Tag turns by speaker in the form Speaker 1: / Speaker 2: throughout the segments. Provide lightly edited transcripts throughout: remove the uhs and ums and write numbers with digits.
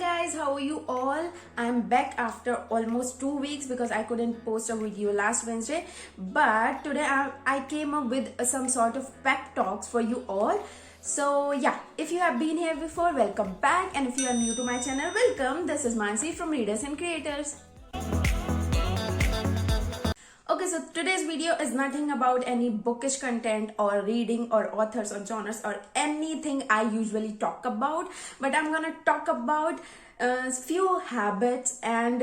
Speaker 1: guys, how are you all? I'm back after almost 2 weeks because I couldn't post a video last Wednesday, but today I came up with some sort of pep talks for you all. So yeah, if you have been here before, welcome back, and if you are new to my channel, welcome. This is Mansi from Readers and Creators. Okay, so today's video is nothing about any bookish content or reading or authors or genres or anything I usually talk about, but I'm gonna talk about few habits and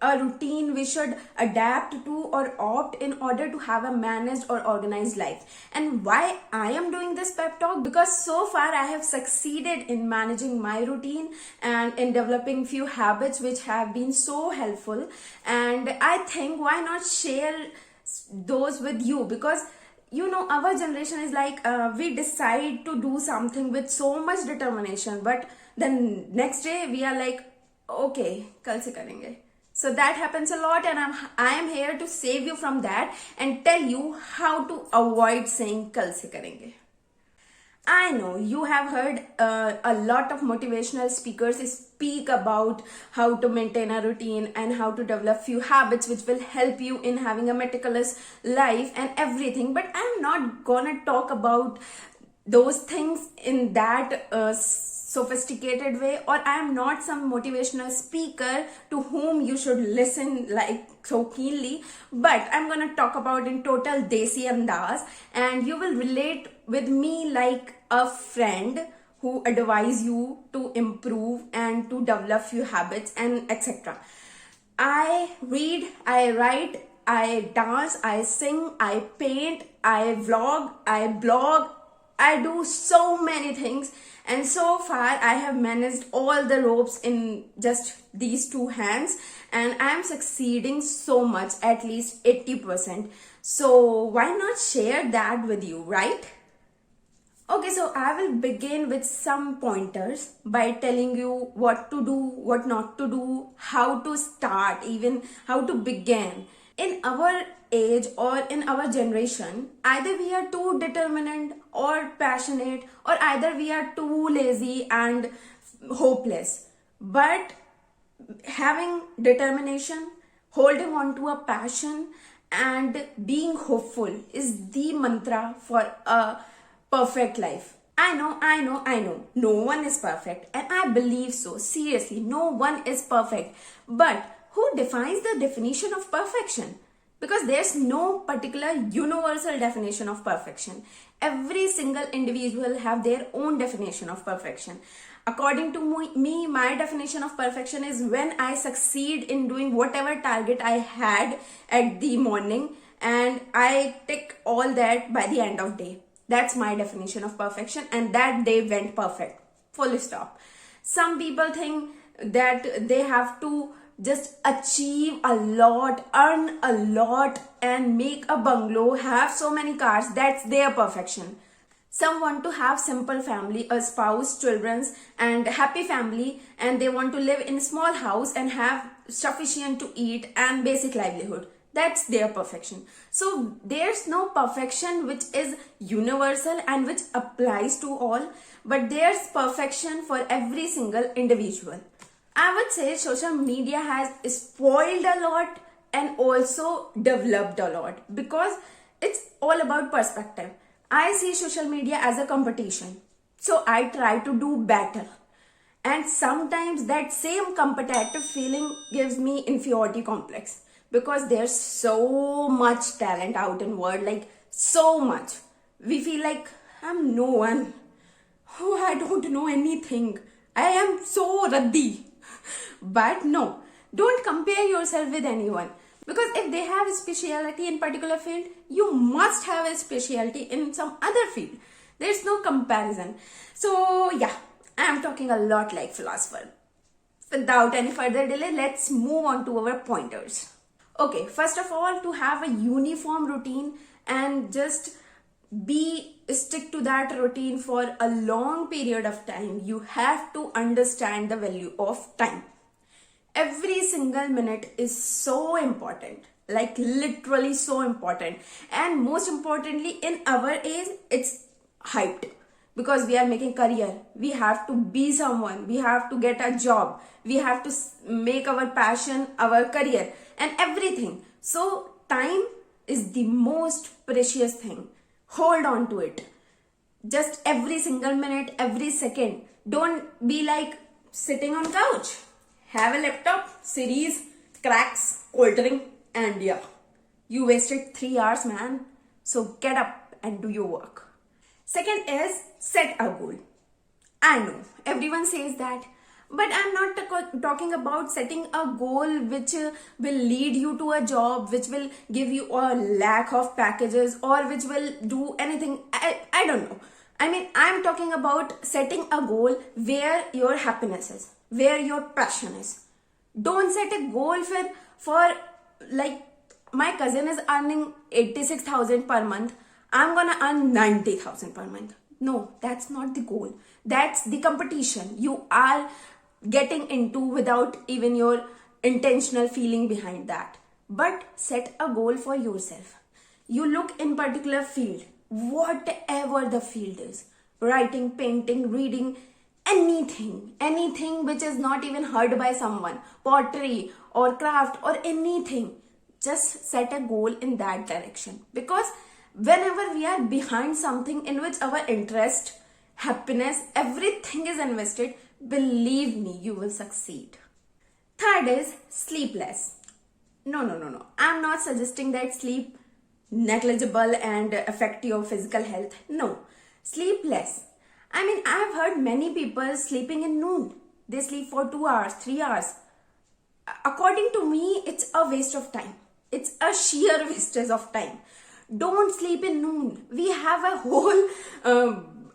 Speaker 1: a routine we should adapt to or opt in order to have a managed or organized life. And why I am doing this pep talk, because so far I have succeeded in managing my routine and in developing few habits which have been so helpful, and I think why not share those with you, because you know our generation is like we decide to do something with so much determination, but then next day we are like, okay, kal se karenge. So that happens a lot, and I am here to save you from that and tell you how to avoid saying kal se karenge. I know you have heard a lot of motivational speakers speak about how to maintain a routine and how to develop few habits which will help you in having a meticulous life and everything, but I'm not gonna talk about those things in that sophisticated way, or I am not some motivational speaker to whom you should listen like so keenly, but I'm gonna talk about in total desi andaz, and you will relate with me like a friend who advise you to improve and to develop few habits and etc. I read, I write, I dance, I sing, I paint, I vlog, I blog, I do so many things, and so far I have managed all the ropes in just these two hands, and I am succeeding so much, at least 80%. So why not share that with you, right? Okay, so I will begin with some pointers by telling you what to do, what not to do, how to start, even how to begin. In our age or in our generation, either we are too determined or passionate, or either we are too lazy and hopeless. But having determination, holding on to a passion, and being hopeful is the mantra for a perfect life. I know. No one is perfect, and I believe so. Seriously, no one is perfect. But who defines the definition of perfection? Because there's no particular universal definition of perfection. Every single individual have their own definition of perfection. According to me, my definition of perfection is when I succeed in doing whatever target I had at the morning, and I tick all that by the end of day. That's my definition of perfection, and that day went perfect. Full stop. Some people think that they have to just achieve a lot, earn a lot, and make a bungalow, have so many cars. That's their perfection. Some want to have simple family, a spouse, children, and happy family, and they want to live in a small house and have sufficient to eat and basic livelihood. That's their perfection. So there's no perfection which is universal and which applies to all, but there's perfection for every single individual. I would say social media has spoiled a lot and also developed a lot, because it's all about perspective. I see social media as a competition, so I try to do better. And sometimes that same competitive feeling gives me inferiority complex, because there's so much talent out in world, like so much. We feel like I'm no one. Oh, I don't know anything. I am so raddi. But no, don't compare yourself with anyone, because if they have a specialty in particular field, you must have a specialty in some other field. There's no comparison. So yeah, I am talking a lot like philosopher. Without any further delay, let's move on to our pointers. Okay, first of all, to have a uniform routine and just stick to that routine for a long period of time, you have to understand the value of time. Every single minute is so important, like literally so important, and most importantly in our age, it's hyped. because we are making career. We have to be someone. We have to get a job. We have to make our passion our career and everything. So time is the most precious thing. Hold on to it. Just every single minute, every second. Don't be like sitting on couch. Have a laptop, series, cracks, cold drink, and yeah. You wasted 3 hours, man. So get up and do your work. Second is set a goal. I know everyone says that, but I'm not talking about setting a goal which will lead you to a job, which will give you a lack of packages, or which will do anything. I don't know. I mean, I'm talking about setting a goal where your happiness is, where your passion is. Don't set a goal for like, my cousin is earning 86,000 per month. I'm gonna earn 90,000 per month. No, that's not the goal. That's the competition you are getting into without even your intentional feeling behind that. But set a goal for yourself. You look in particular field, whatever the field is, writing, painting, reading, anything which is not even heard by someone, pottery or craft or anything. Just set a goal in that direction, because whenever we are behind something in which our interest, happiness, everything is invested, believe me, you will succeed. Third is sleepless. No. I'm not suggesting that sleep negligible and affect your physical health. No. Sleepless. I mean, I've heard many people sleeping in noon. They sleep for 2 hours, 3 hours. According to me, it's a waste of time. It's a sheer wastage of time. Don't sleep in noon. We have a whole,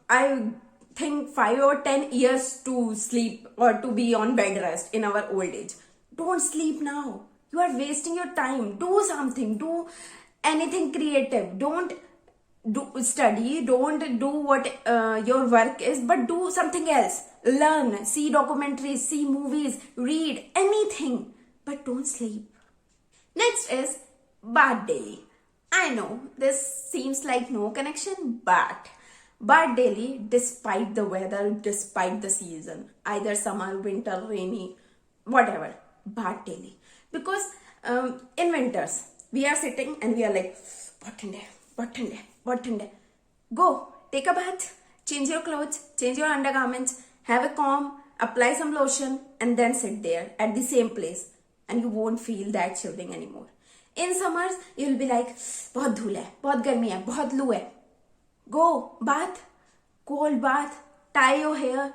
Speaker 1: I think 5 or 10 years to sleep or to be on bed rest in our old age. Don't sleep now. You are wasting your time. Do something. Do anything creative. Don't do study. Don't do what your work is, but do something else. Learn, see documentaries, see movies, read, anything. But don't sleep. Next is bath daily. I know this seems like no connection, but bath daily despite the weather, despite the season, either summer, winter, rainy, whatever, bath daily. Because in winters, we are sitting and we are like, what? Go, take a bath, change your clothes, change your undergarments, have a comb, apply some lotion, and then sit there at the same place. And you won't feel that shivering anymore. In summers, you'll be like, बहुत धूल है, बहुत गर्मी है, बहुत लू है. Go, bath, cold bath, tie your hair,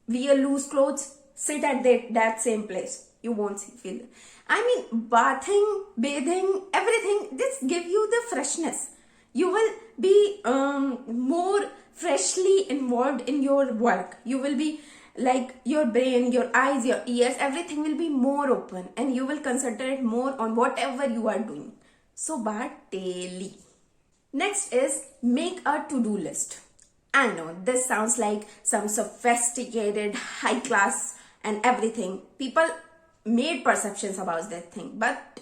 Speaker 1: wear loose clothes, sit at that same place. You won't feel it. I mean, bathing, everything, this give you the freshness. You will be more freshly involved in your work. You will be like, your brain, your eyes, your ears, everything will be more open, and you will concentrate more on whatever you are doing. So bath daily. Next is make a to-do list. I know this sounds like some sophisticated, high class and everything. People made perceptions about that thing, but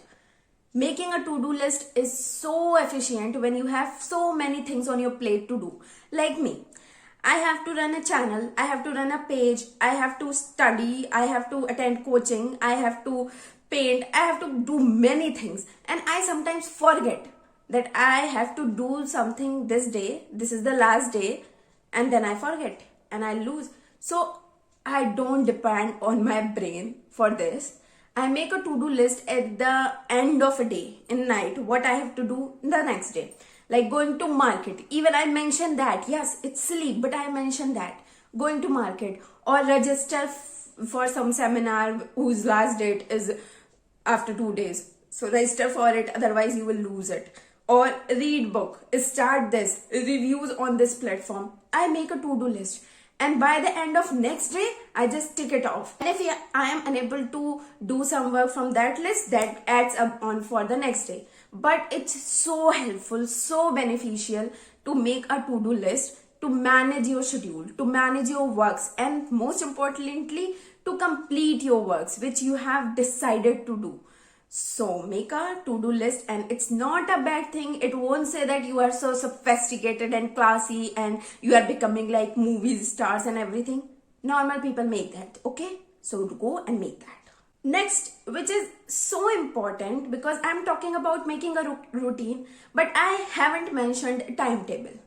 Speaker 1: making a to-do list is so efficient when you have so many things on your plate to do. Like me, I have to run a channel, I have to run a page, I have to study, I have to attend coaching, I have to paint, I have to do many things. And I sometimes forget that I have to do something this day, this is the last day, and then I forget and I lose. So I don't depend on my brain for this. I make a to-do list at the end of a day, in night, what I have to do the next day. Like going to market. Even I mentioned that. Yes, it's silly, but I mentioned that. Going to market or register for some seminar whose last date is after 2 days. So register for it, otherwise you will lose it. Or read book, start this, reviews on this platform. I make a to-do list. And by the end of next day, I just tick it off. And if I am unable to do some work from that list, that adds up on for the next day. But it's so helpful, so beneficial to make a to-do list, to manage your schedule, to manage your works, and most importantly, to complete your works which you have decided to do. So make a to-do list, and it's not a bad thing. It won't say that you are so sophisticated and classy and you are becoming like movie stars and everything. Normal people make that, okay? So go and make that. Next, which is so important, because I'm talking about making a routine, but I haven't mentioned timetable,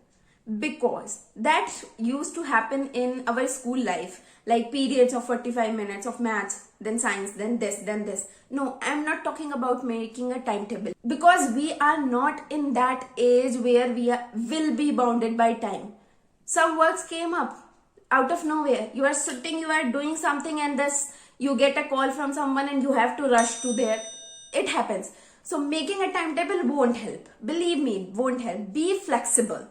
Speaker 1: because that used to happen in our school life, like periods of 45 minutes of maths, then science, then this, then this. No, I'm not talking about making a timetable, because we are not in that age where will be bounded by time. Some works came up out of nowhere. You are sitting, you are doing something, and this you get a call from someone and you have to rush to there. It happens. So making a timetable won't help. Believe me, won't help. Be flexible.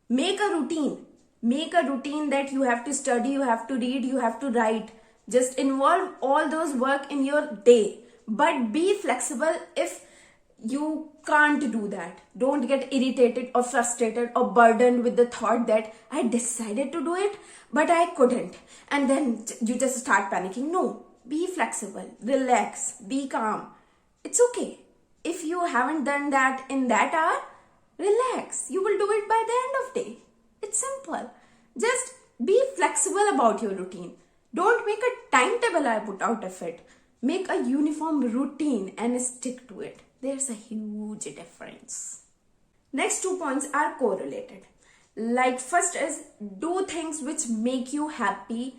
Speaker 1: Make a routine. Make a routine that you have to study, you have to read, you have to write. Just involve all those work in your day. But be flexible if you can't do that. Don't get irritated or frustrated or burdened with the thought that I decided to do it, but I couldn't. And then you just start panicking. No, be flexible, relax, be calm. It's okay. If you haven't done that in that hour, relax. You will do it by the end of day. It's simple. Just be flexible about your routine. Don't make a timetable out of it. Make a uniform routine and stick to it. There's a huge difference. Next 2 points are correlated. Like, first is do things which make you happy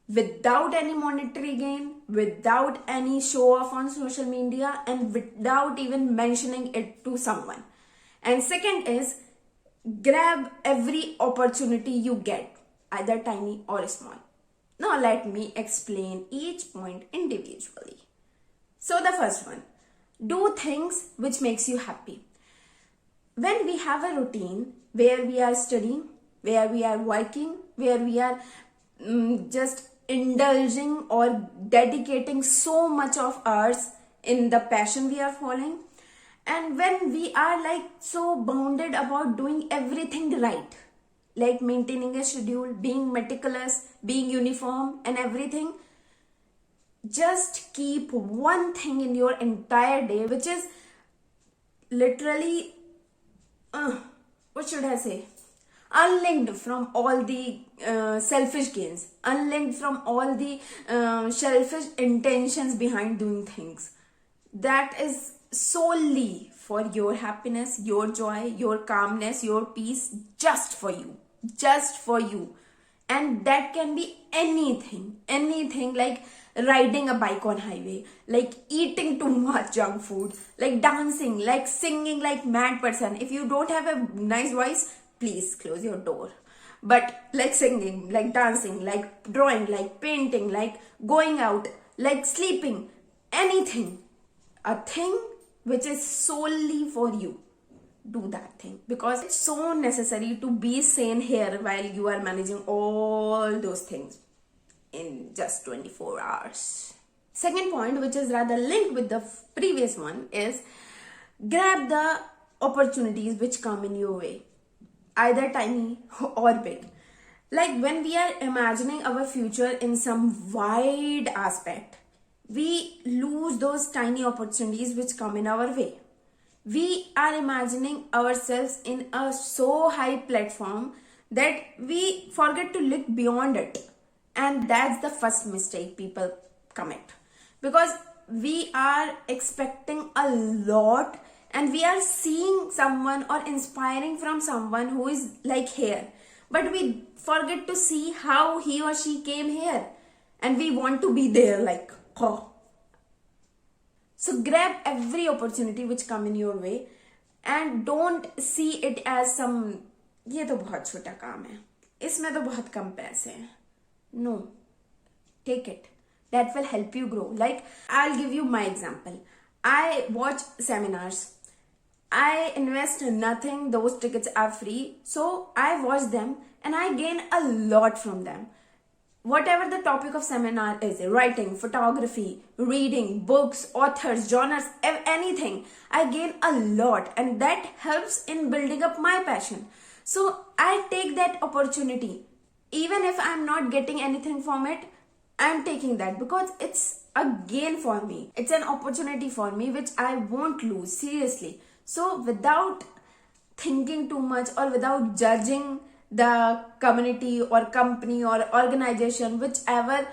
Speaker 1: without any monetary gain, without any show off on social media, and without even mentioning it to someone. And second is grab every opportunity you get, either tiny or small. Now let me explain each point individually. So the first one, do things which makes you happy. When we have a routine where we are studying, where we are working, where we are just indulging or dedicating so much of ours in the passion we are following, and when we are like so bounded about doing everything right, like maintaining a schedule, being meticulous, being uniform and everything, just keep one thing in your entire day which is literally what should I say, unlinked from all the selfish gains, unlinked from all the selfish intentions behind doing things. That is solely for your happiness, your joy, your calmness, your peace, just for you, just for you. And that can be anything like riding a bike on highway, like eating too much junk food, like dancing, like singing like mad person. If you don't have a nice voice, please close your door. But like singing, like dancing, like drawing, like painting, like going out, like sleeping, anything, a thing which is solely for you, do that thing, because it's so necessary to be sane here while you are managing all those things in just 24 hours. Second point, which is rather linked with the previous one, is grab the opportunities which come in your way, either tiny or big. Like when we are imagining our future in some wide aspect, we lose those tiny opportunities which come in our way. We are imagining ourselves in a so high platform that we forget to look beyond it. And that's the first mistake people commit, because we are expecting a lot and we are seeing someone or inspiring from someone who is like here, but we forget to see how he or she came here, and we want to be there like, oh. So grab every opportunity which come in your way and don't see it as some, ये तो बहुत छोटा काम है, इसमें तो बहुत कम पैसे हैं. No, take it. That will help you grow. Like, I'll give you my example. I watch seminars. I invest nothing. Those tickets are free. So I watch them and I gain a lot from them. Whatever the topic of seminar is, writing, photography, reading, books, authors, genres, anything, I gain a lot, and that helps in building up my passion. So I take that opportunity. Even if I'm not getting anything from it, I'm taking that because it's a gain for me. It's an opportunity for me which I won't lose, seriously. So without thinking too much or without judging the community or company or organization, whichever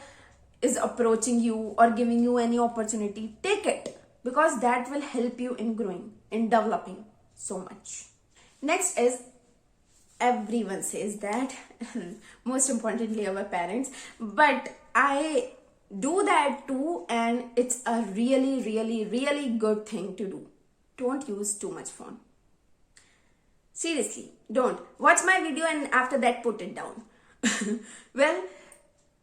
Speaker 1: is approaching you or giving you any opportunity, take it, because that will help you in growing, in developing so much. Next is, everyone says that, most importantly our parents, but I do that too, and it's a really, really, really good thing to do. Don't use too much phone. Seriously, don't. Watch my video and after that put it down. Well,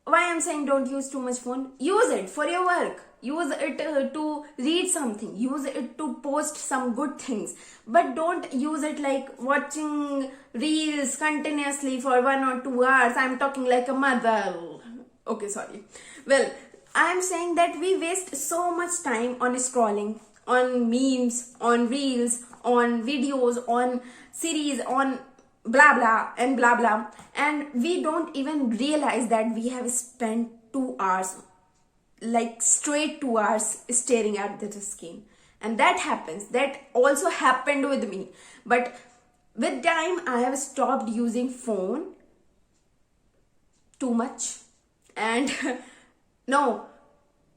Speaker 1: why I'm saying don't use too much phone? Use it for your work. Use it to read something. Use it to post some good things. But don't use it like watching reels continuously for 1 or 2 hours. I'm talking like a mother. Okay, sorry. Well, I'm saying that we waste so much time on scrolling, on memes, on reels, on videos, on series, on blah blah and blah blah, and we don't even realize that we have spent 2 hours, like straight 2 hours, staring at the screen. And that happens. That also happened with me. But with time, I have stopped using phone too much. And no,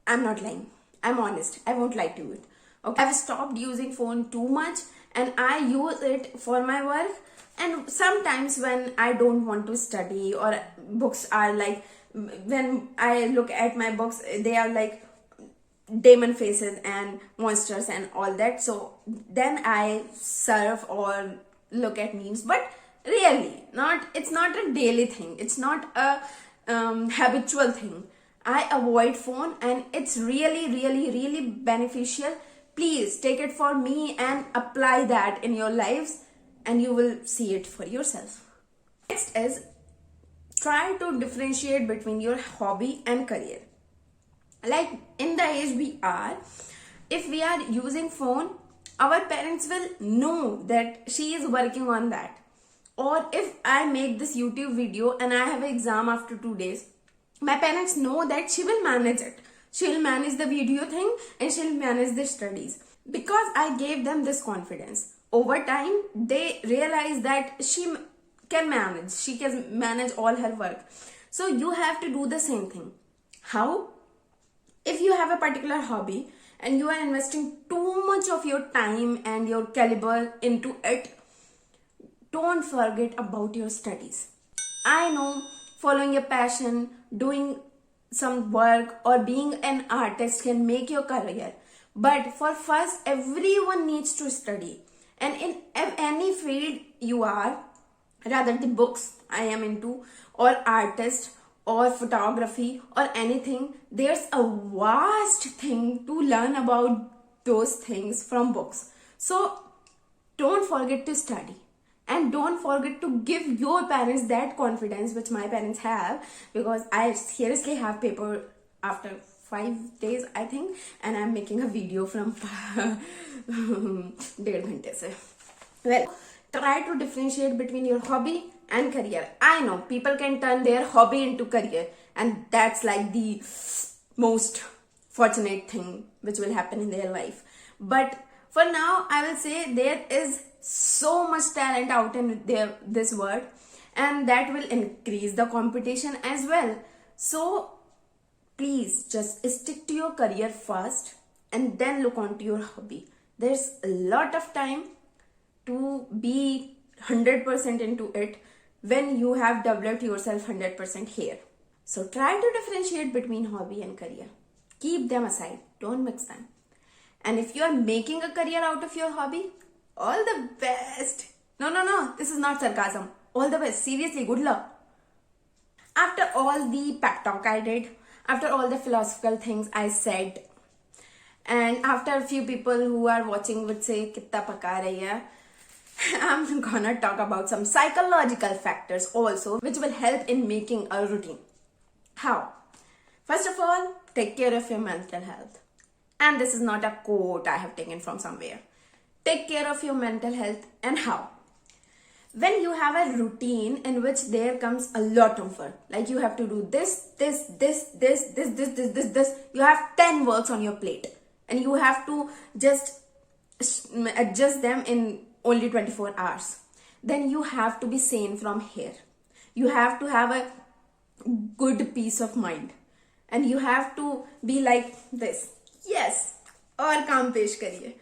Speaker 1: I'm not lying. I'm honest. I won't lie to you. Okay, I've stopped using phone too much, and I use it for my work. And sometimes when I don't want to study, or books are like, when I look at my books, they are like demon faces and monsters and all that. So then I surf or look at memes. But really, it's not a daily thing. It's not a habitual thing. I avoid phone, and it's really, really, really beneficial. Please take it for me and apply that in your lives, and you will see it for yourself. Next is, try to differentiate between your hobby and career. Like in the age we are, if we are using phone, our parents will know that she is working on that. Or if I make this YouTube video and I have an exam after 2 days, my parents know that she will manage it. She will manage the video thing and she'll manage the studies. Because I gave them this confidence. Over time, they realize that she can manage. She can manage all her work. So you have to do the same thing. How? If you have a particular hobby and you are investing too much of your time and your caliber into it, don't forget about your studies. I know following a passion, doing some work, or being an artist can make your career. But for first, everyone needs to study. And in any field you are, rather the books I am into, or artist, or photography, or anything, there's a vast thing to learn about those things from books. So don't forget to study. And don't forget to give your parents that confidence which my parents have, because I seriously have paper after 5 days, I think, and I'm making a video from 1.5 घंटे से. Well, try to differentiate between your hobby and career. I know people can turn their hobby into career, and that's like the most fortunate thing which will happen in their life. But for now, I will say there is so much talent out in this world, and that will increase the competition as well. So please just stick to your career first and then look on to your hobby. There's a lot of time to be 100% into it when you have developed yourself 100% here. So try to differentiate between hobby and career. Keep them aside. Don't mix them. And if you are making a career out of your hobby, all the best. No, this is not sarcasm. All the best. Seriously, good luck. After all the pep talk I did, after all the philosophical things I said, and after a few people who are watching would say, Kitta paka rahi hai, I'm gonna talk about some psychological factors also, which will help in making a routine. How? First of all, take care of your mental health. And this is not a quote I have taken from somewhere. Take care of your mental health. And how? When you have a routine in which there comes a lot of work, like you have to do this, you have 10 works on your plate and you have to just adjust them in only 24 hours, then you have to be sane from here. You have to have a good peace of mind and you have to be like this, yes, और काम पेश करिए.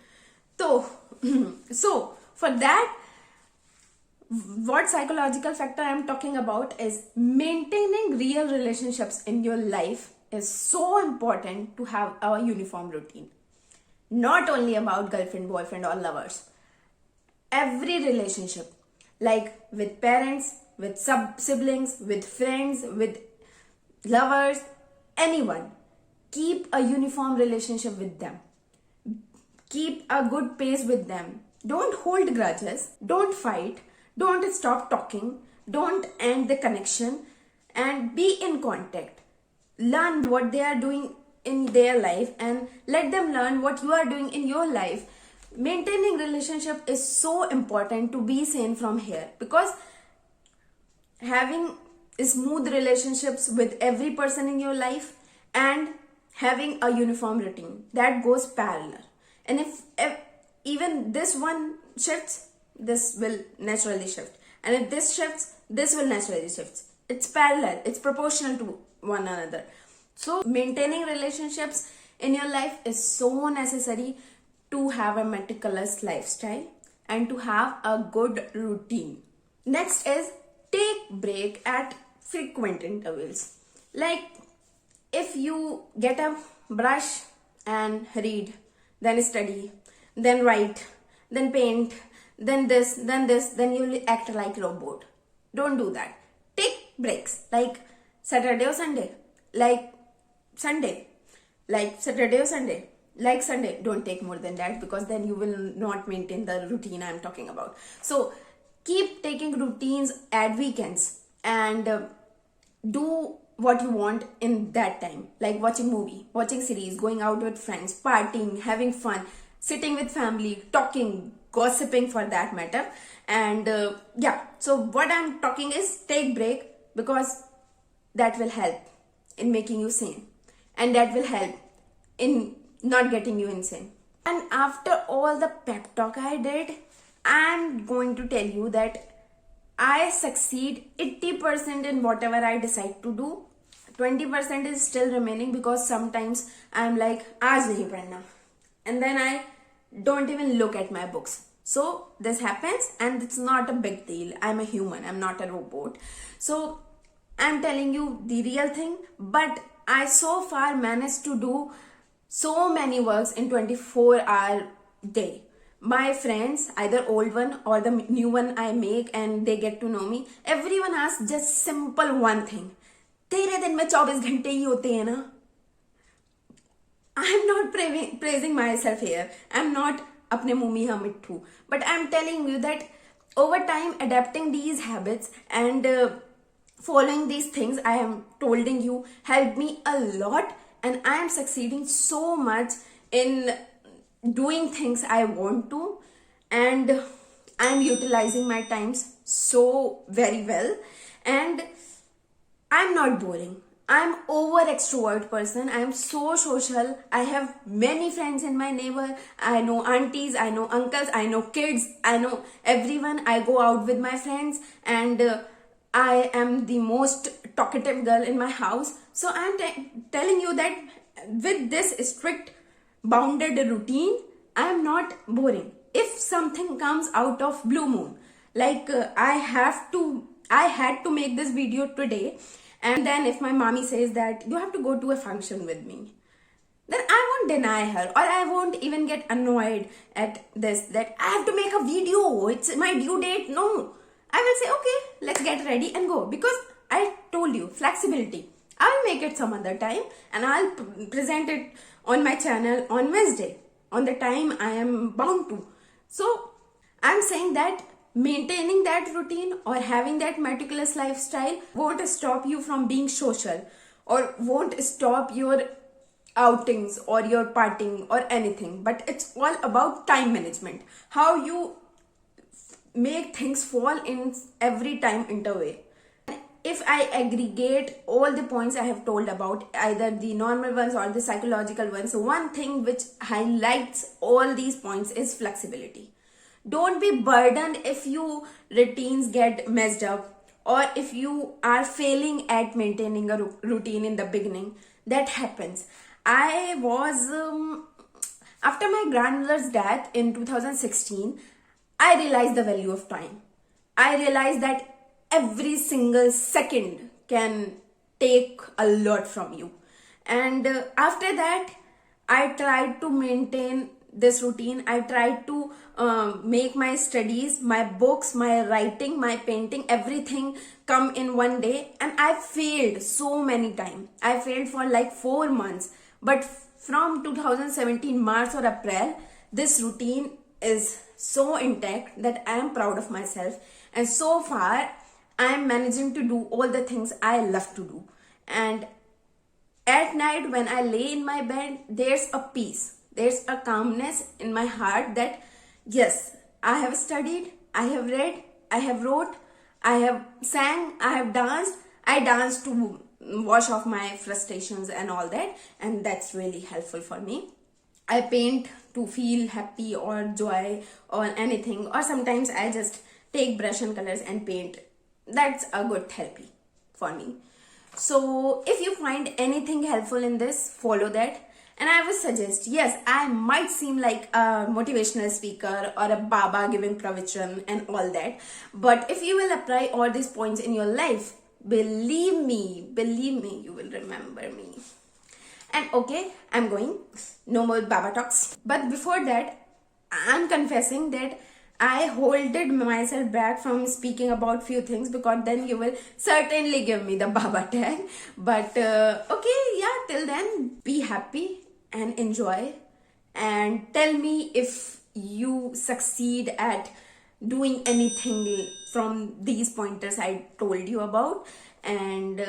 Speaker 1: So for that, what psychological factor I'm talking about is maintaining real relationships in your life is so important to have a uniform routine. Not only about girlfriend, boyfriend or lovers. Every relationship, like with parents, with siblings, with friends, with lovers, anyone, keep a uniform relationship with them. Keep a good pace with them. Don't hold grudges. Don't fight. Don't stop talking. Don't end the connection and be in contact. Learn what they are doing in their life and let them learn what you are doing in your life. Maintaining relationship is so important to be sane from here, because having smooth relationships with every person in your life and having a uniform routine, that goes parallel. And if even this one shifts, this will naturally shift, and if this shifts, this will naturally shift. It's parallel, it's proportional to one another. So maintaining relationships in your life is so necessary to have a meticulous lifestyle and to have a good routine. Next is take break at frequent intervals. Like if you get a brush and read, then study, then write, then paint, then this, then you'll act like a robot. Don't do that. Take breaks, like Saturday or Sunday, like Sunday, like Saturday or Sunday, like Sunday. Don't take more than that, because then you will not maintain the routine I'm talking about. So keep taking routines at weekends and do what you want in that time, like watching movie, watching series, going out with friends, partying, having fun, sitting with family, talking, gossiping for that matter. And yeah, so what I'm talking is take break, because that will help in making you sane, and that will help in not getting you insane. And after all the pep talk I did, I'm going to tell you that I succeed 80% in whatever I decide to do. 20% is still remaining, because sometimes I'm like, aaj nahi padna, and then I don't even look at my books. So this happens, and it's not a big deal. I'm a human, I'm not a robot. So I'm telling you the real thing, but I so far managed to do so many works in 24-hour day. My friends, either old one or the new one I make, and they get to know me, everyone asks just simple one thing. तेरे दिन में 24 घंटे ही होते हैं ना? I'm not praising myself here. I'm not अपने मुंह में हम मिट्ठू. But I'm telling you that over time, adapting these habits and following these things I am telling you helped me a lot, and I am succeeding so much in doing things I want to, and I'm utilizing my times so very well, and I'm not boring. I'm over extrovert person. I'm so social. I have many friends in my neighbor. I know aunties, I know uncles, I know kids, I know everyone. I go out with my friends, and I am the most talkative girl in my house. So I'm telling you that with this strict bounded routine, I am not boring. If something comes out of blue moon, like I had to make this video today, and then if my mommy says that you have to go to a function with me, then I won't deny her, or I won't even get annoyed at this, that I have to make a video, it's my due date. No, I will say, okay, let's get ready and go, because I told you, flexibility. I'll make it some other time and I'll present it on my channel on Wednesday, on the time I am bound to. So I'm saying that maintaining that routine or having that meticulous lifestyle won't stop you from being social, or won't stop your outings or your partying or anything. But it's all about time management, how you make things fall in every time interval. If I aggregate all the points I have told about, either the normal ones or the psychological ones, one thing which highlights all these points is flexibility. Don't be burdened if your routines get messed up, or if you are failing at maintaining a routine in the beginning. That happens. I was after my grandmother's death in 2016, I realized the value of time. I realized that every single second can take a lot from you. And after that, I tried to maintain this routine. I tried to make my studies, my books, my writing, my painting, everything come in one day. And I failed so many times. I failed for like 4 months. But from 2017 March or April, this routine is so intact that I am proud of myself. And so far, I am managing to do all the things I love to do. And at night when I lay in my bed, there's a peace, there's a calmness in my heart that yes, I have studied, I have read, I have wrote, I have sang, I have danced. I danced to wash off my frustrations and all that, and that's really helpful for me. I paint to feel happy or joy or anything, or sometimes I just take brush and colors and paint. That's a good therapy for me. So if you find anything helpful in this, follow that. And I would suggest, yes, I might seem like a motivational speaker or a Baba giving pravachan and all that, but if you will apply all these points in your life, believe me, you will remember me. And okay, I'm going, no more Baba talks. But before that, I'm confessing that I holded myself back from speaking about few things, because then you will certainly give me the Baba tag. But okay, yeah, till then, be happy and enjoy. And tell me if you succeed at doing anything from these pointers I told you about. And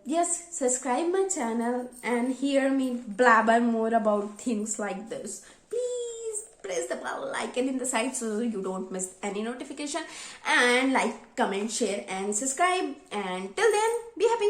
Speaker 1: yes, subscribe my channel and hear me blabber more about things like this. Please press the bell icon in the side so you don't miss any notification, and like, comment, share and subscribe. And till then, be happy.